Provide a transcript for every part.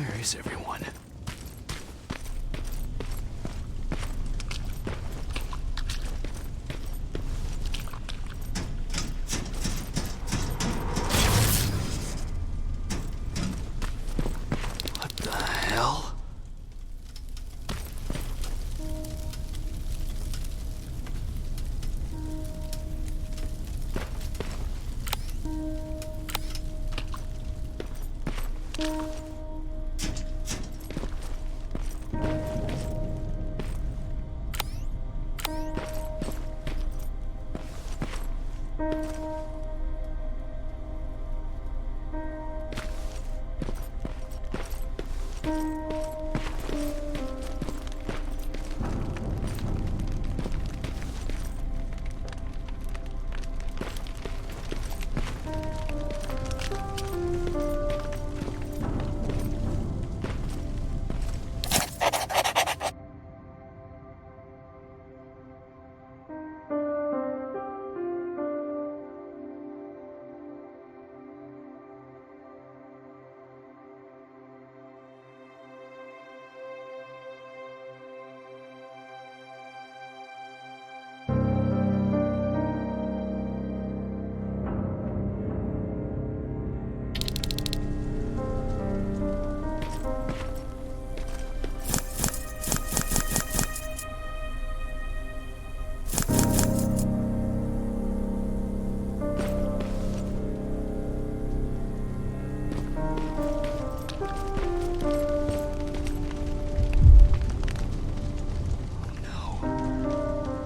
Where is everyone? What the hell?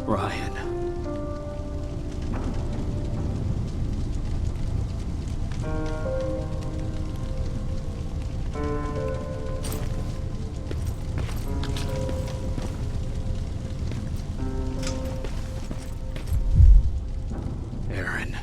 Ryan. Aaron.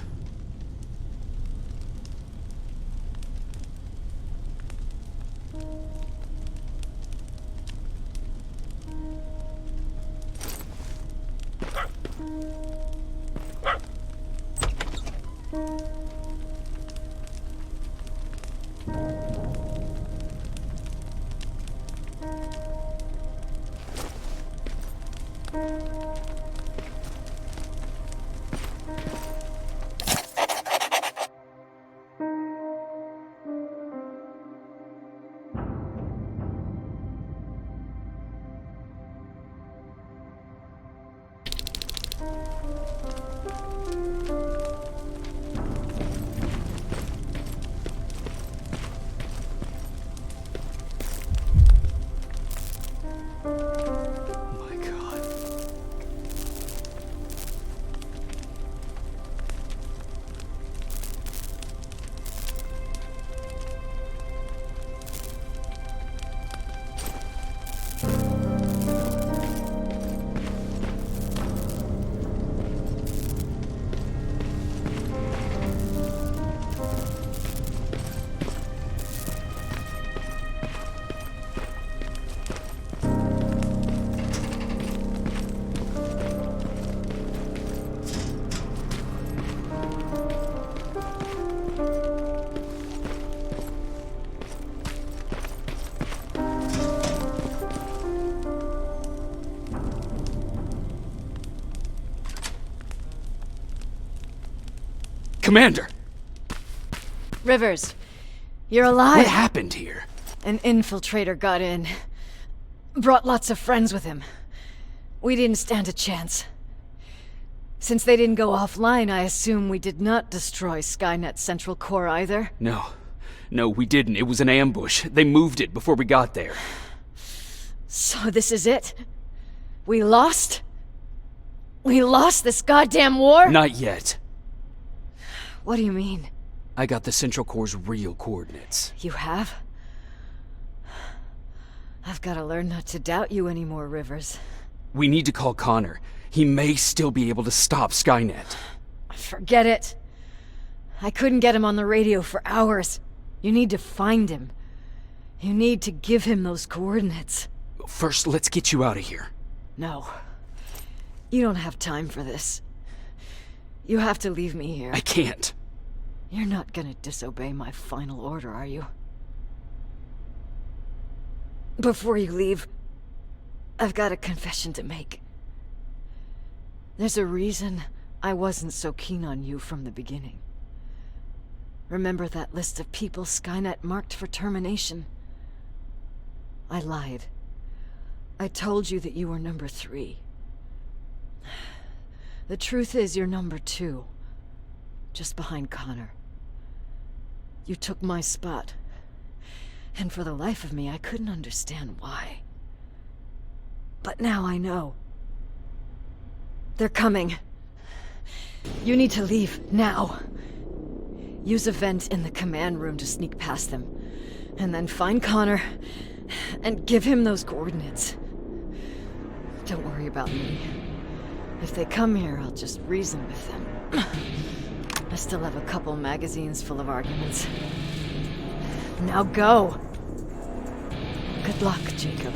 Commander! Rivers, you're alive. What happened here? An infiltrator got in. Brought lots of friends with him. We didn't stand a chance. Since they didn't go offline, I assume we did not destroy Skynet's central core either? No, we didn't. It was an ambush. They moved it before we got there. So this is it? We lost? We lost this goddamn war? Not yet. What do you mean? I got the Central Core's real coordinates. You have? I've got to learn not to doubt you anymore, Rivers. We need to call Connor. He may still be able to stop Skynet. Forget it. I couldn't get him on the radio for hours. You need to find him. You need to give him those coordinates. First, let's get you out of here. No. You don't have time for this. You have to leave me here. I can't. You're not gonna disobey my final order, are you? Before you leave, I've got a confession to make. There's a reason I wasn't so keen on you from the beginning. Remember that list of people Skynet marked for termination? I lied. I told you that you were number 3. The truth is you're number 2, just behind Connor. You took my spot, and for the life of me, I couldn't understand why. But now I know. They're coming. You need to leave, now. Use a vent in the command room to sneak past them, and then find Connor, and give him those coordinates. Don't worry about me. If they come here, I'll just reason with them. I still have a couple magazines full of arguments. Now go! Good luck, Jacob.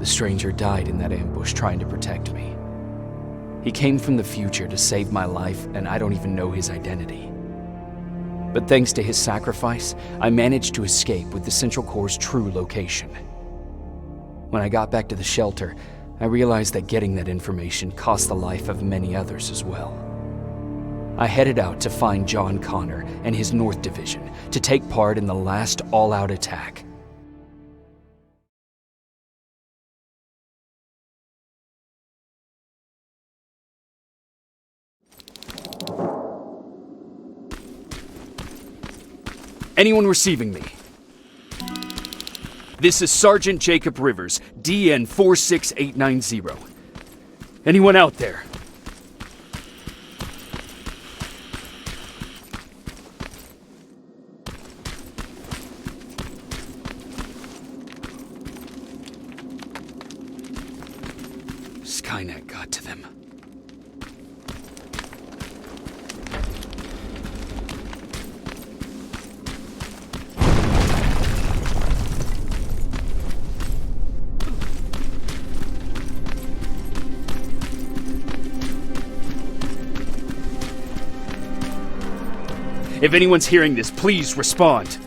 The stranger died in that ambush trying to protect me. He came from the future to save my life, and I don't even know his identity. But thanks to his sacrifice, I managed to escape with the Central Core's true location. When I got back to the shelter, I realized that getting that information cost the life of many others as well. I headed out to find Jonon Connor and his North Division to take part in the last all-out attack. Anyone receiving me? This is Sergeant Jeycob Rivers, DN 46890. Anyone out there? Skynet got to them. If anyone's hearing this, please respond.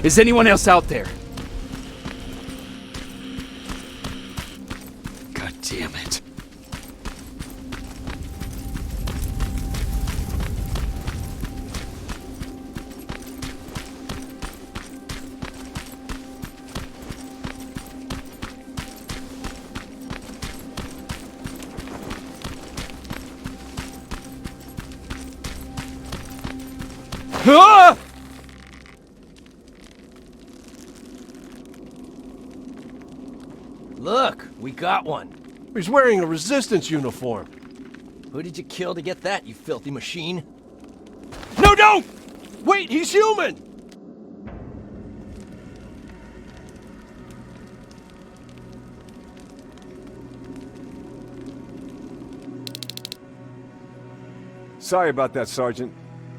Is anyone else out there? God damn it. Ah! Look, we got one. He's wearing a resistance uniform. Who did you kill to get that, you filthy machine? No, don't! Wait, he's human! Sorry about that, Sergeant.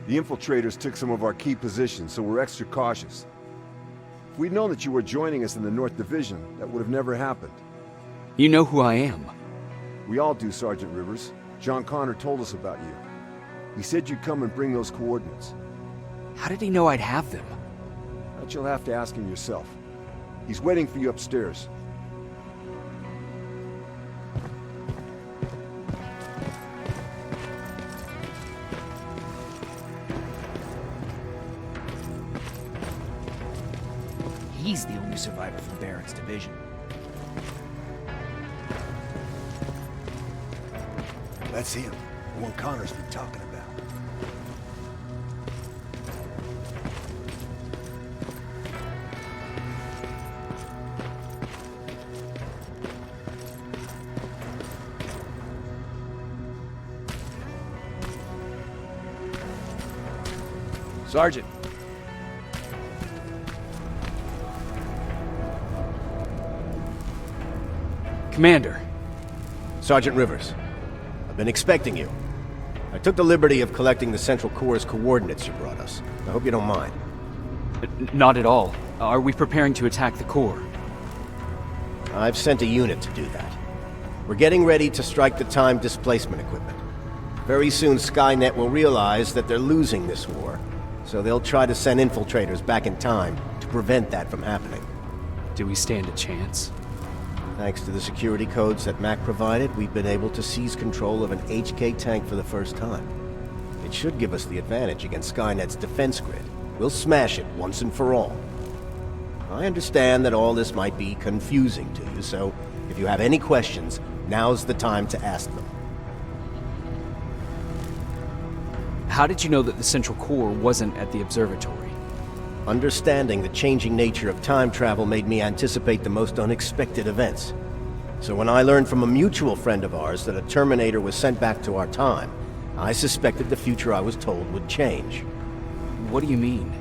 The infiltrators took some of our key positions, so we're extra cautious. If we'd known that you were joining us in the North Division, that would have never happened. You know who I am. We all do, Sergeant Rivers. Jonon Connor told us about you. He said you'd come and bring those coordinates. How did he know I'd have them? That you'll have to ask him yourself. He's waiting for you upstairs. He's the only survivor from Barrett's division. That's him. The one Connor's been talking about. Sergeant. Commander. Sergeant Rivers, I've been expecting you. I took the liberty of collecting the Central Core's coordinates you brought us. I hope you don't mind. Not at all. Are we preparing to attack the core? I've sent a unit to do that. We're getting ready to strike the time displacement equipment. Very soon Skynet will realize that they're losing this war, so they'll try to send infiltrators back in time to prevent that from happening. Do we stand a chance? Thanks to the security codes that Mac provided, we've been able to seize control of an HK tank for the first time. It should give us the advantage against Skynet's defense grid. We'll smash it once and for all. I understand that all this might be confusing to you, so if you have any questions, now's the time to ask them. How did you know that the Central Core wasn't at the observatory? Understanding the changing nature of time travel made me anticipate the most unexpected events. So when I learned from a mutual friend of ours that a Terminator was sent back to our time, I suspected the future I was told would change. What do you mean?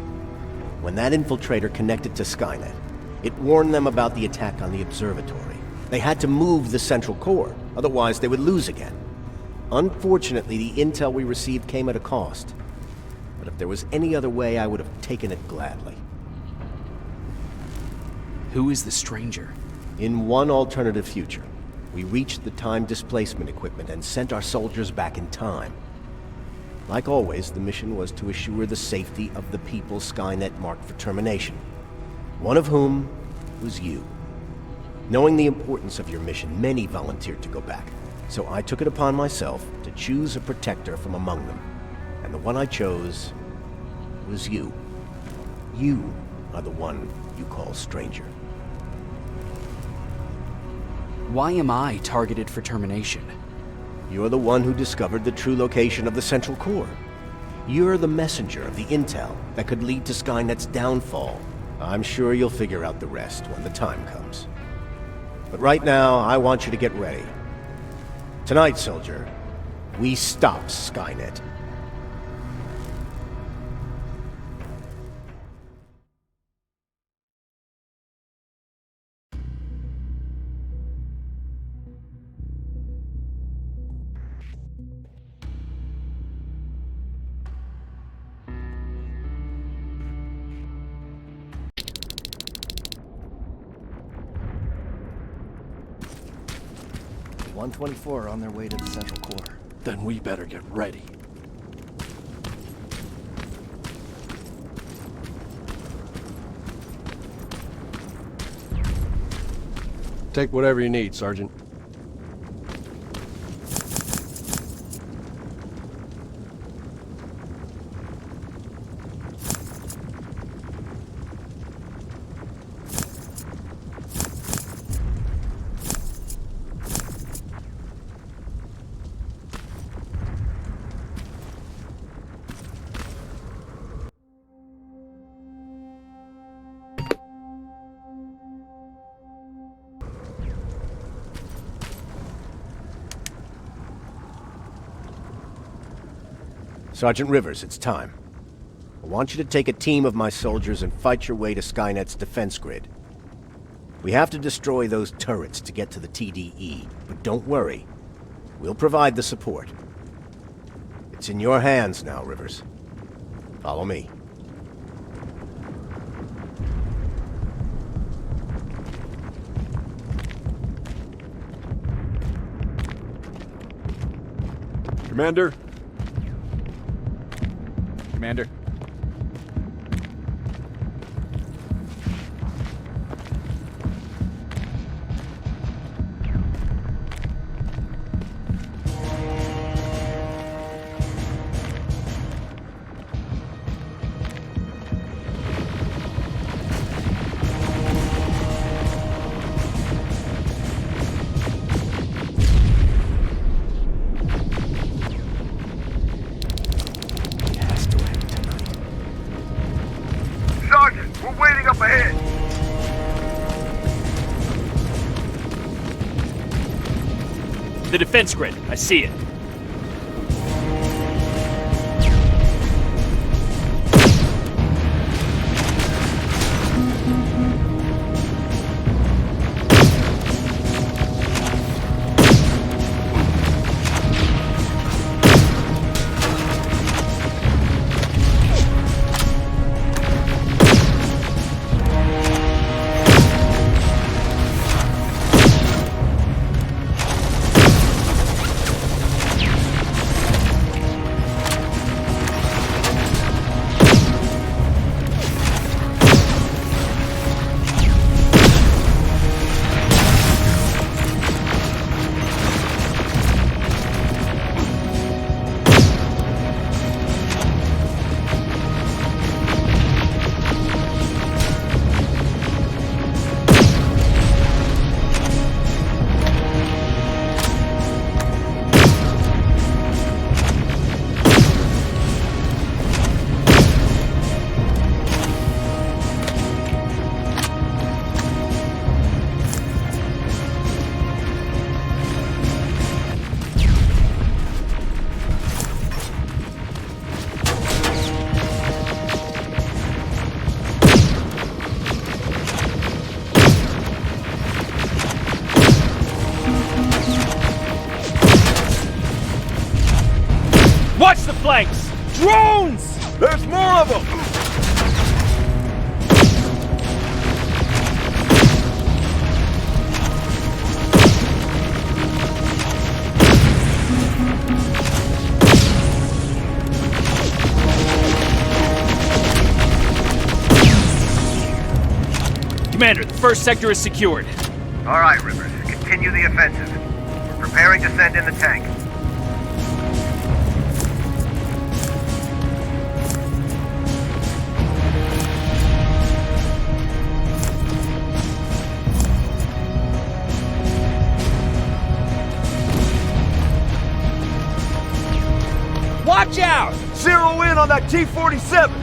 When that infiltrator connected to Skynet, it warned them about the attack on the observatory. They had to move the central core, otherwise they would lose again. Unfortunately, the intel we received came at a cost. But if there was any other way, I would have taken it gladly. Who is the stranger? In one alternative future, we reached the time displacement equipment and sent our soldiers back in time. Like always, the mission was to assure the safety of the people Skynet marked for termination. One of whom was you. Knowing the importance of your mission, many volunteered to go back. So I took it upon myself to choose a protector from among them. And the one I chose was you. You are the one you call stranger. Why am I targeted for termination? You're the one who discovered the true location of the central core. You're the messenger of the intel that could lead to Skynet's downfall. I'm sure you'll figure out the rest when the time comes. But right now, I want you to get ready. Tonight, soldier, we stop Skynet. .124 on their way to the central core. Then we better get ready. Take whatever you need, Sergeant. Sergeant Rivers, it's time. I want you to take a team of my soldiers and fight your way to Skynet's defense grid. We have to destroy those turrets to get to the TDE, but don't worry. We'll provide the support. It's in your hands now, Rivers. Follow me. Commander? Commander. The defense grid. I see it. Watch the flanks! Drones! There's more of them! Commander, the first sector is secured. All right, Rivers. Continue the offensive. We're preparing to send in the tank. Watch out! Zero in on that T-47!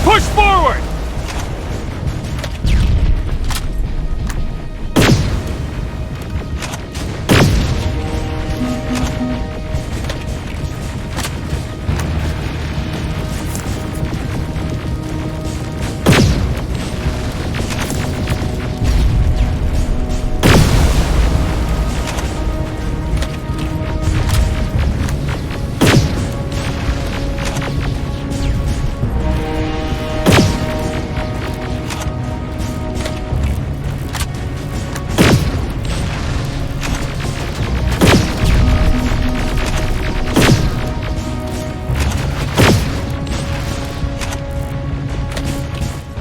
Push forward!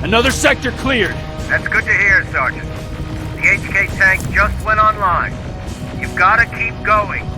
Another sector cleared. That's good to hear, Sergeant. The HK tank just went online. You've got to keep going.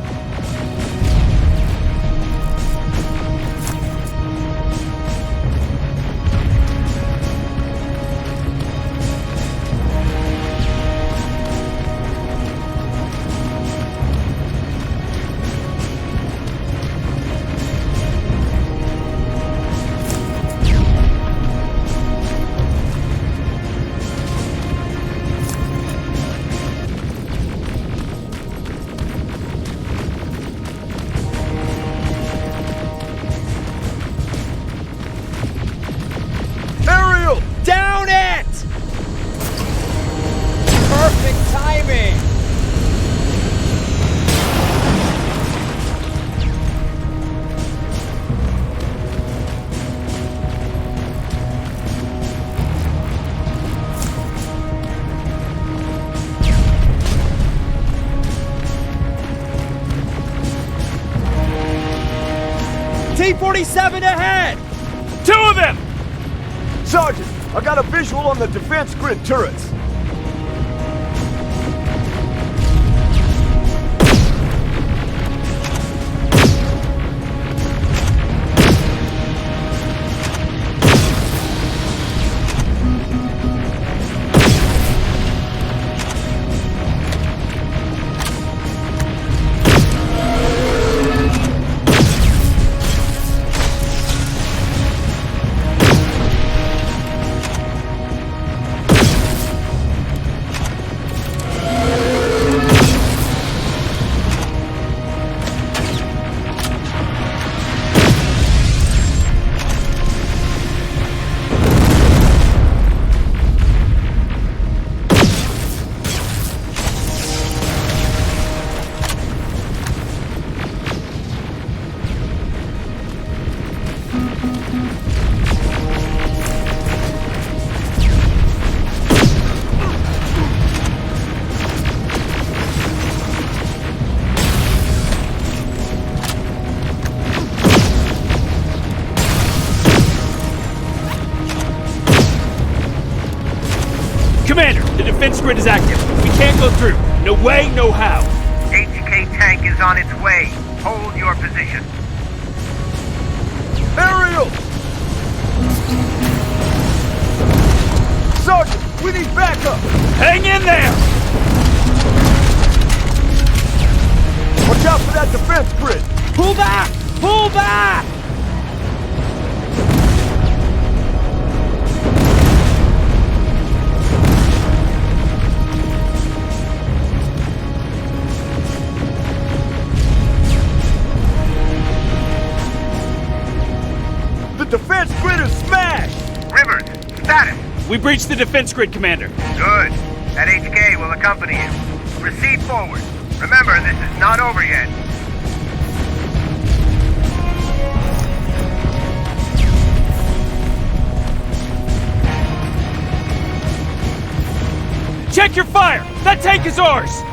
Down it! Perfect timing! T-47 ahead! Two of them! Sergeant, I got a visual on the defense grid turrets. Commander, the defense grid is active. We can't go through. No way, no how. HK tank is on its way. Hold your position. Aerial! Sergeant, we need backup! Hang in there! Watch out for that defense grid! Pull back! Pull back! The defense grid is smashed! Rivers, status. We breached the defense grid, Commander. Good. That HK will accompany you. Proceed forward. Remember, this is not over yet. Check your fire! That tank is ours!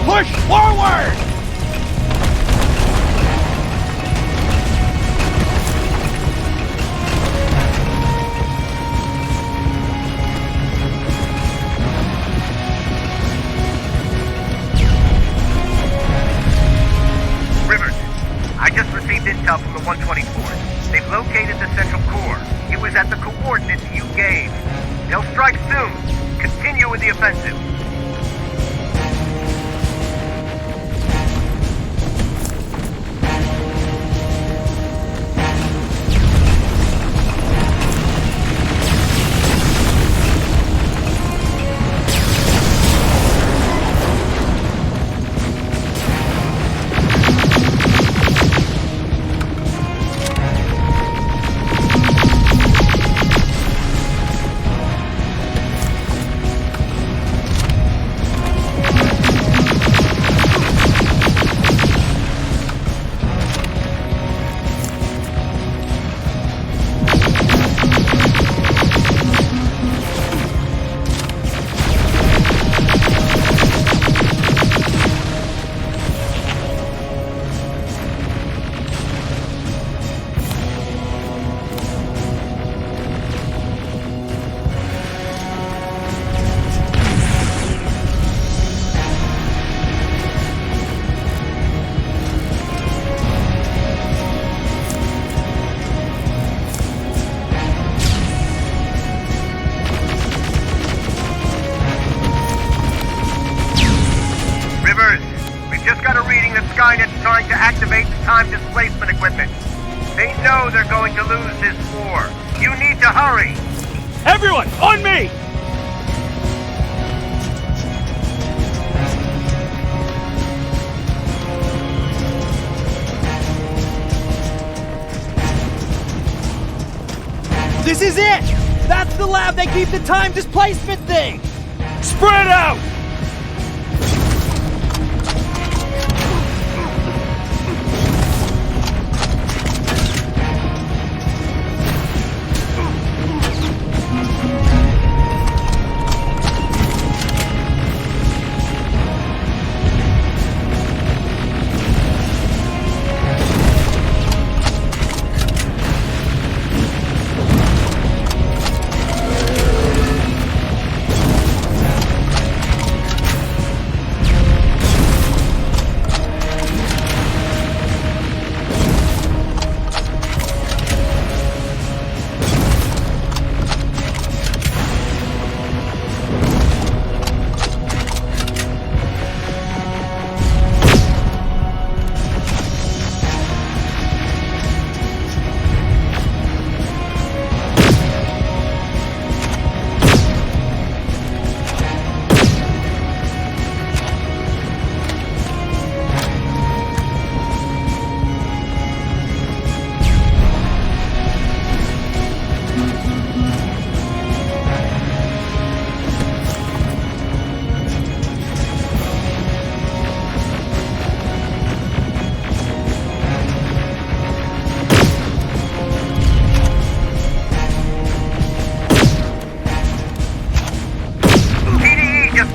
Push forward! Rivers, I just received intel from the 124th. They've located the central core. It was at the coordinates you gave. They'll strike soon. Continue with the offensive. Skynet's trying to activate the time displacement equipment. They know they're going to lose this war. You need to hurry! Everyone, on me! This is it! That's the lab they keep the time displacement thing! Spread out!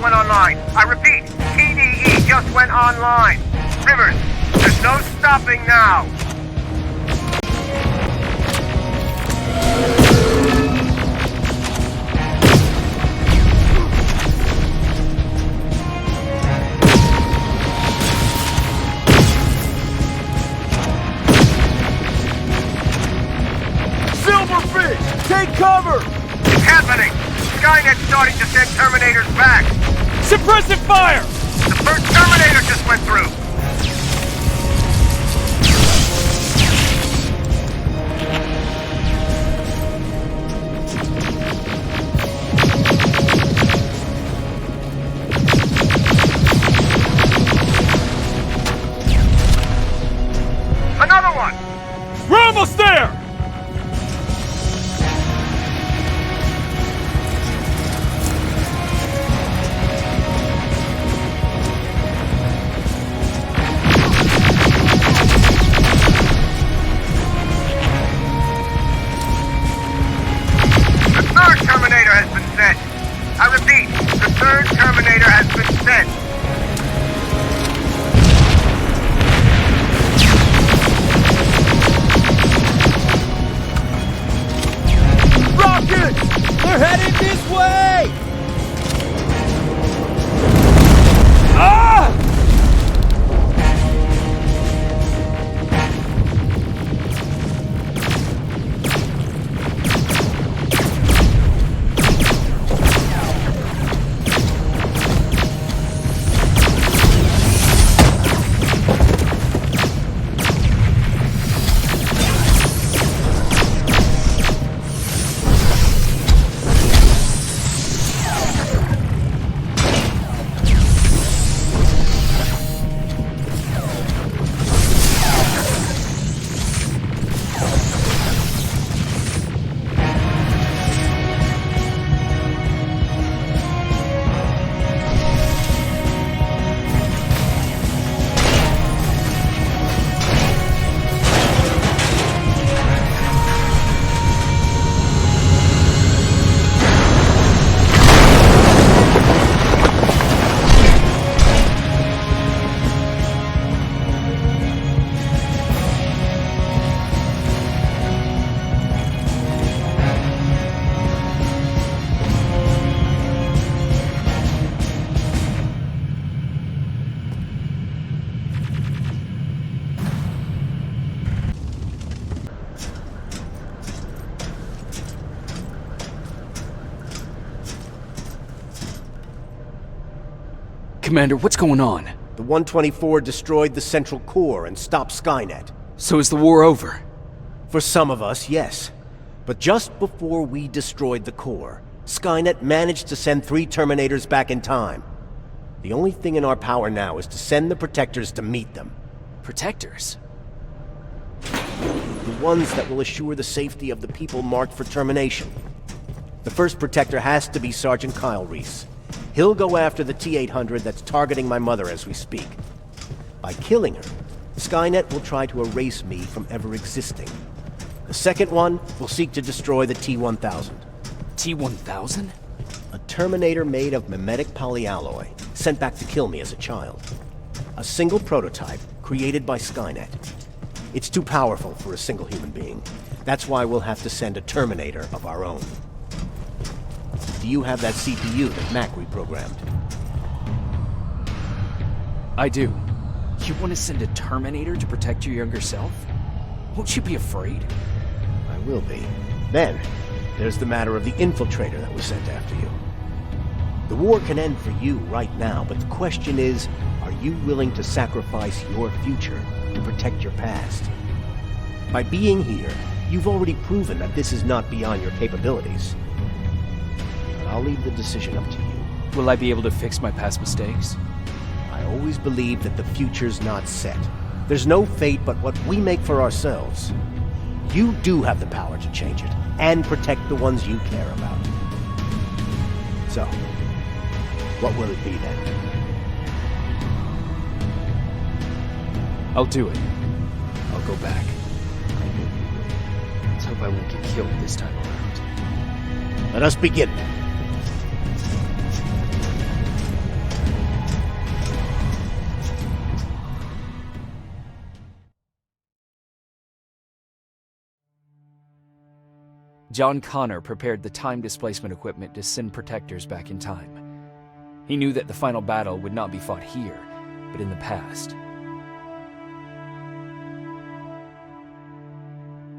went online. I repeat, TDE just went online. Rivers, there's no stopping now. Silverfish, take cover! It's happening! Skynet's starting to send Terminators back! Suppressive fire! The first Terminator just went through! Another one! We're almost there! I repeat, the third Terminator has been sent. Rockets! They're heading this way! Ah! Commander, what's going on? The 124 destroyed the central core and stopped Skynet. So is the war over? For some of us, yes. But just before we destroyed the core, Skynet managed to send 3 Terminators back in time. The only thing in our power now is to send the Protectors to meet them. Protectors? The ones that will assure the safety of the people marked for termination. The first Protector has to be Sergeant Kyle Reese. He'll go after the T-800 that's targeting my mother as we speak. By killing her, Skynet will try to erase me from ever existing. The second one will seek to destroy the T-1000. T-1000? A Terminator made of mimetic polyalloy, sent back to kill me as a child. A single prototype created by Skynet. It's too powerful for a single human being. That's why we'll have to send a Terminator of our own. Do you have that CPU that Mac reprogrammed? I do. You want to send a Terminator to protect your younger self? Won't you be afraid? I will be. Then, there's the matter of the infiltrator that was sent after you. The war can end for you right now, but the question is, are you willing to sacrifice your future to protect your past? By being here, you've already proven that this is not beyond your capabilities. But I'll leave the decision up to you. Will I be able to fix my past mistakes? I always believe that the future's not set. There's no fate but what we make for ourselves. You do have the power to change it, and protect the ones you care about. So, what will it be then? I'll do it. I'll go back. Let's hope I won't get killed this time around. Let us begin. John Connor prepared the time displacement equipment to send protectors back in time. He knew that the final battle would not be fought here, but in the past.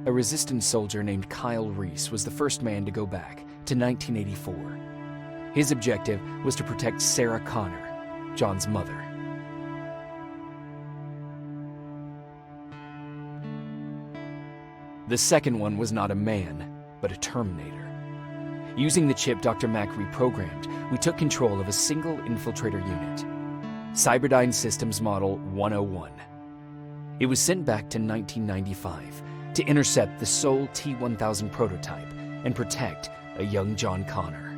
A resistance soldier named Kyle Reese was the first man to go back to 1984. His objective was to protect Sarah Connor, John's mother. The second one was not a man, but a Terminator. Using the chip Dr. Mack reprogrammed, we took control of a single infiltrator unit, Cyberdyne Systems Model 101. It was sent back to 1995 to intercept the sole T-1000 prototype and protect a young John Connor.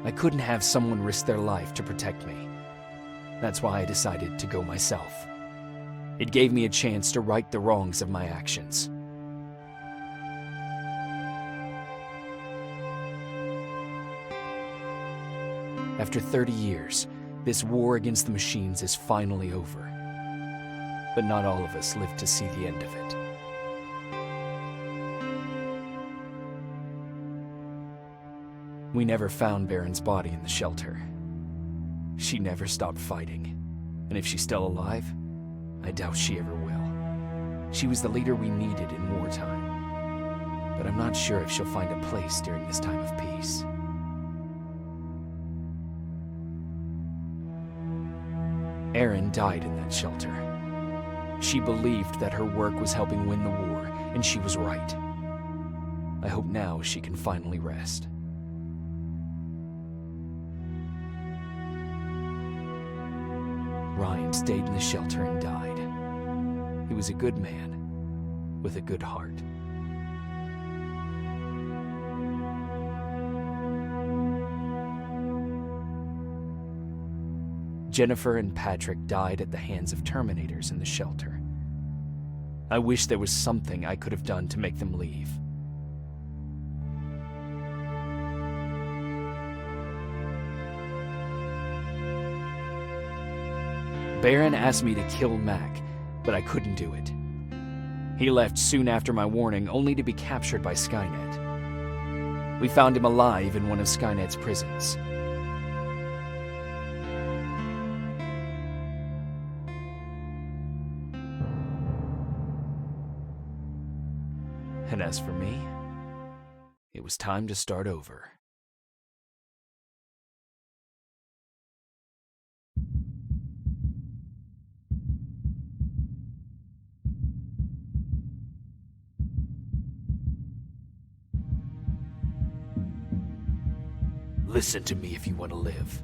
I couldn't have someone risk their life to protect me. That's why I decided to go myself. It gave me a chance to right the wrongs of my actions. After 30 years, this war against the machines is finally over. But not all of us lived to see the end of it. We never found Baron's body in the shelter. She never stopped fighting, and if she's still alive, I doubt she ever will. She was the leader we needed in wartime, but I'm not sure if she'll find a place during this time of peace. Erin died in that shelter. She believed that her work was helping win the war, and she was right. I hope now she can finally rest. Ryan stayed in the shelter and died. He was a good man, with a good heart. Jennifer and Patrick died at the hands of Terminators in the shelter. I wish there was something I could have done to make them leave. Baron asked me to kill Mac, but I couldn't do it. He left soon after my warning, only to be captured by Skynet. We found him alive in one of Skynet's prisons. And as for me, it was time to start over. Listen to me if you want to live.